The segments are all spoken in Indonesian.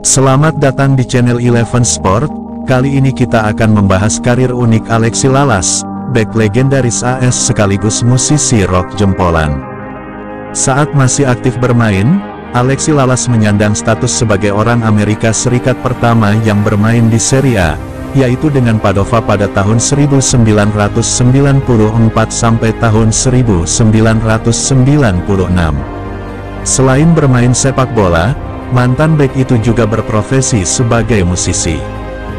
Selamat datang di channel Eleven Sport. Kali ini kita akan membahas karir unik Alexi Lalas, bek legendaris AS sekaligus musisi rock jempolan. Saat masih aktif bermain, Alexi Lalas menyandang status sebagai orang Amerika Serikat pertama yang bermain di Serie A, yaitu dengan Padova pada tahun 1994 sampai tahun 1996. Selain bermain sepak bola, mantan bek itu juga berprofesi sebagai musisi.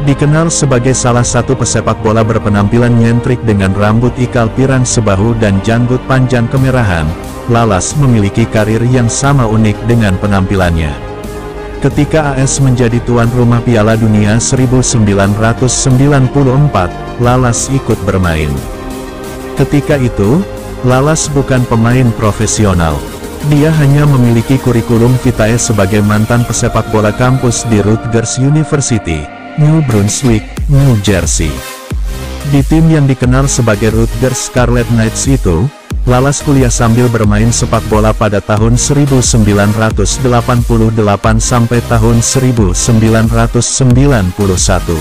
Dikenal sebagai salah satu pesepak bola berpenampilan nyentrik dengan rambut ikal pirang sebahu dan janggut panjang kemerahan, Lalas memiliki karir yang sama unik dengan penampilannya. Ketika AS menjadi tuan rumah Piala Dunia 1994, Lalas ikut bermain. Ketika itu, Lalas bukan pemain profesional. Dia hanya memiliki kurikulum vitae sebagai mantan pesepak bola kampus di Rutgers University, New Brunswick, New Jersey. Di tim yang dikenal sebagai Rutgers Scarlet Knights itu, Lalas kuliah sambil bermain sepak bola pada tahun 1988 sampai tahun 1991.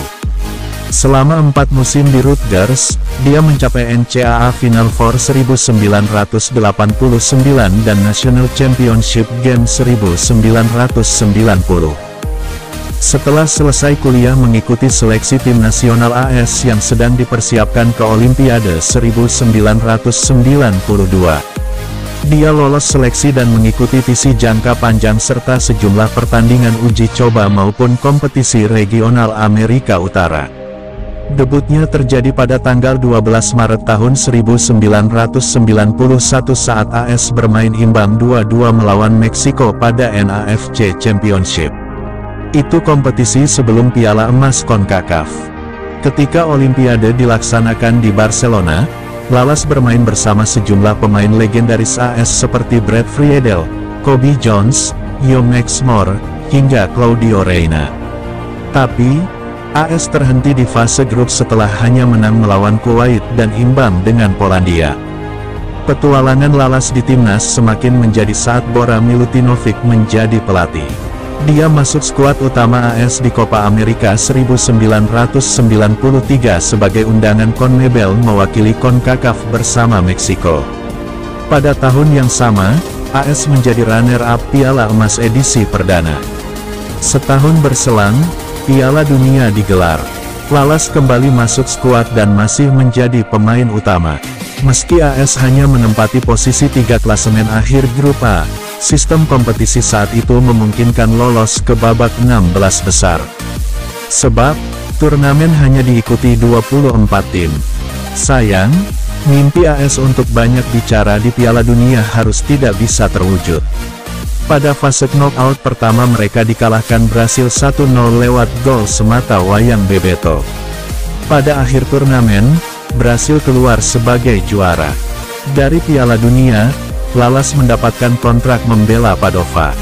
Selama 4 musim di Rutgers, dia mencapai NCAA Final Four 1989 dan National Championship Game 1990. Setelah selesai kuliah mengikuti seleksi tim nasional AS yang sedang dipersiapkan ke Olimpiade 1992. Dia lolos seleksi dan mengikuti visi jangka panjang serta sejumlah pertandingan uji coba maupun kompetisi regional Amerika Utara. Debutnya terjadi pada tanggal 12 Maret tahun 1991 saat AS bermain imbang 2-2 melawan Meksiko pada NAFC Championship. Itu kompetisi sebelum Piala Emas CONCACAF. Ketika Olimpiade dilaksanakan di Barcelona, Lalas bermain bersama sejumlah pemain legendaris AS seperti Brad Friedel, Cobi Jones, Joe Maxmore, hingga Claudio Reyna. Tapi, AS terhenti di fase grup setelah hanya menang melawan Kuwait dan imbang dengan Polandia. Petualangan Lalas di timnas semakin menjadi saat Bora Milutinovic menjadi pelatih. Dia masuk skuad utama AS di Copa America 1993 sebagai undangan CONMEBOL mewakili CONCACAF bersama Meksiko. Pada tahun yang sama, AS menjadi runner-up Piala Emas edisi perdana. Setahun berselang, Piala Dunia digelar. Lalas kembali masuk skuad dan masih menjadi pemain utama. Meski AS hanya menempati posisi 3 klasemen akhir grup A, sistem kompetisi saat itu memungkinkan lolos ke babak 16 besar. Sebab, turnamen hanya diikuti 24 tim. Sayang, mimpi AS untuk banyak bicara di Piala Dunia harus tidak bisa terwujud. Pada fase knockout pertama mereka dikalahkan Brasil 1-0 lewat gol semata wayang Bebeto. Pada akhir turnamen, Brasil keluar sebagai juara. Dari Piala Dunia, Lalas mendapatkan kontrak membela Padova.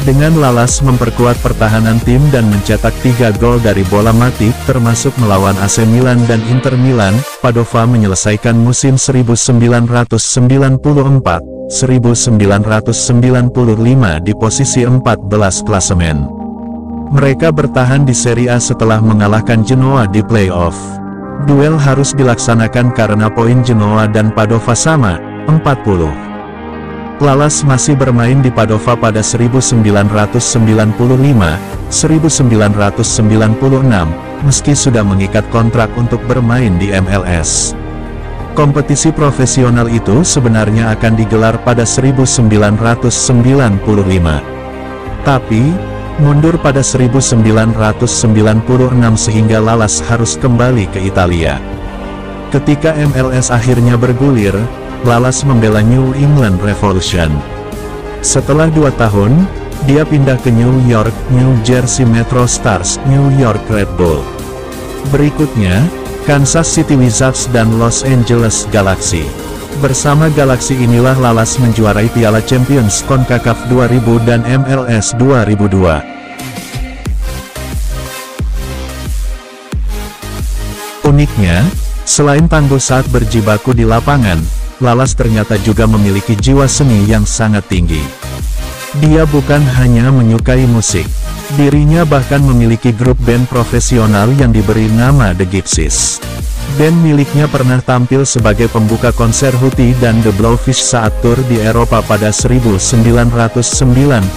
Dengan Lalas memperkuat pertahanan tim dan mencetak 3 gol dari bola mati, termasuk melawan AC Milan dan Inter Milan, Padova menyelesaikan musim 1994-1995 di posisi 14 klasemen. Mereka bertahan di Serie A setelah mengalahkan Genoa di playoff. Duel harus dilaksanakan karena poin Genoa dan Padova sama, 40. Lalas masih bermain di Padova pada 1995, 1996, meski sudah mengikat kontrak untuk bermain di MLS. Kompetisi profesional itu sebenarnya akan digelar pada 1995. Tapi, mundur pada 1996 sehingga Lalas harus kembali ke Italia. Ketika MLS akhirnya bergulir, Lalas membela New England Revolution. Setelah 2 tahun, dia pindah ke New York, New Jersey Metro Stars, New York Red Bull. Berikutnya, Kansas City Wizards dan Los Angeles Galaxy. Bersama Galaxy inilah Lalas menjuarai Piala Champions CONCACAF 2000 dan MLS 2002. Uniknya, selain tangguh saat berjibaku di lapangan, Lalas ternyata juga memiliki jiwa seni yang sangat tinggi. Dia bukan hanya menyukai musik. Dirinya bahkan memiliki grup band profesional yang diberi nama The Gypsies. Band miliknya pernah tampil sebagai pembuka konser Hootie dan The Blowfish saat tur di Eropa pada 1998.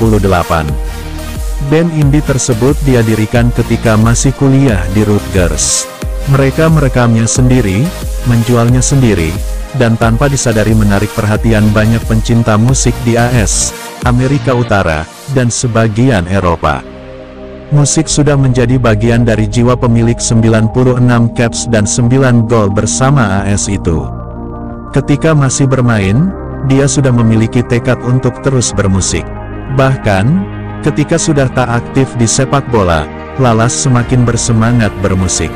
Band indie tersebut dia dirikan ketika masih kuliah di Rutgers. Mereka merekamnya sendiri, menjualnya sendiri, dan tanpa disadari menarik perhatian banyak pencinta musik di AS, Amerika Utara, dan sebagian Eropa. Musik sudah menjadi bagian dari jiwa pemilik 96 caps dan 9 gol bersama AS itu. Ketika masih bermain, dia sudah memiliki tekad untuk terus bermusik. Bahkan, ketika sudah tak aktif di sepak bola, Lalas semakin bersemangat bermusik.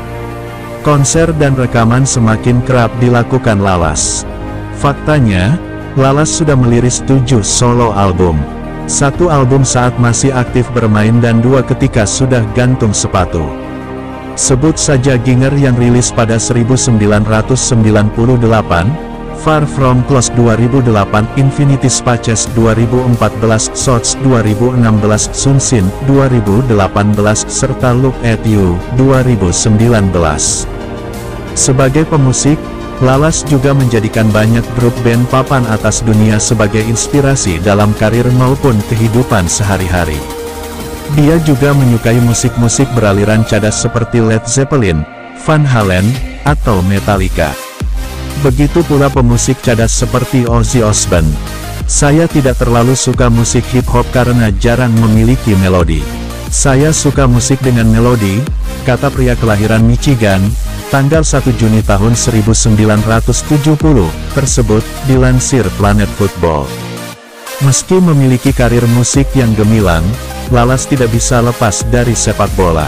Konser dan rekaman semakin kerap dilakukan Lalas. Faktanya, Lalas sudah meliris 7 solo album. 1 album saat masih aktif bermain dan 2 ketika sudah gantung sepatu. Sebut saja Ginger yang rilis pada 1998, Far From Close 2008, Infinity Spaces 2014, Shots 2016, Sunsin 2018, serta Look At You 2019. Sebagai pemusik, Lalas juga menjadikan banyak grup band papan atas dunia sebagai inspirasi dalam karir maupun kehidupan sehari-hari. Dia juga menyukai musik-musik beraliran cadas seperti Led Zeppelin, Van Halen, atau Metallica. Begitu pula pemusik cadas seperti Ozzy Osbourne. Saya tidak terlalu suka musik hip-hop karena jarang memiliki melodi. Saya suka musik dengan melodi, kata pria kelahiran Michigan, tanggal 1 Juni tahun 1970, tersebut, dilansir Planet Football. Meski memiliki karir musik yang gemilang, Lalas tidak bisa lepas dari sepak bola.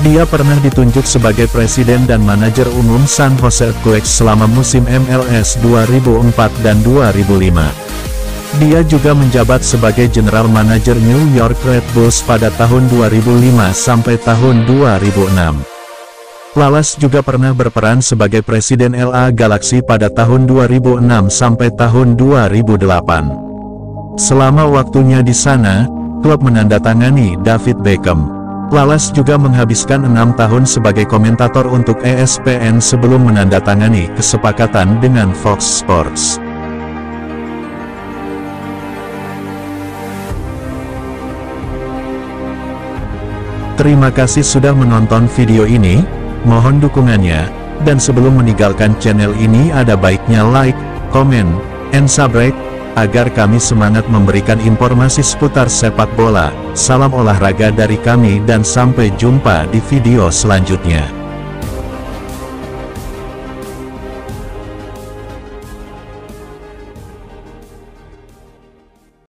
Dia pernah ditunjuk sebagai presiden dan manajer umum San Jose Earthquakes selama musim MLS 2004 dan 2005. Dia juga menjabat sebagai general manager New York Red Bulls pada tahun 2005 sampai tahun 2006. Lalas juga pernah berperan sebagai presiden LA Galaxy pada tahun 2006 sampai tahun 2008. Selama waktunya di sana, klub menandatangani David Beckham. Lalas juga menghabiskan 6 tahun sebagai komentator untuk ESPN sebelum menandatangani kesepakatan dengan Fox Sports. Terima kasih sudah menonton video ini, mohon dukungannya, dan sebelum meninggalkan channel ini ada baiknya like, komen, and subscribe, agar kami semangat memberikan informasi seputar sepak bola. Salam olahraga dari kami dan sampai jumpa di video selanjutnya.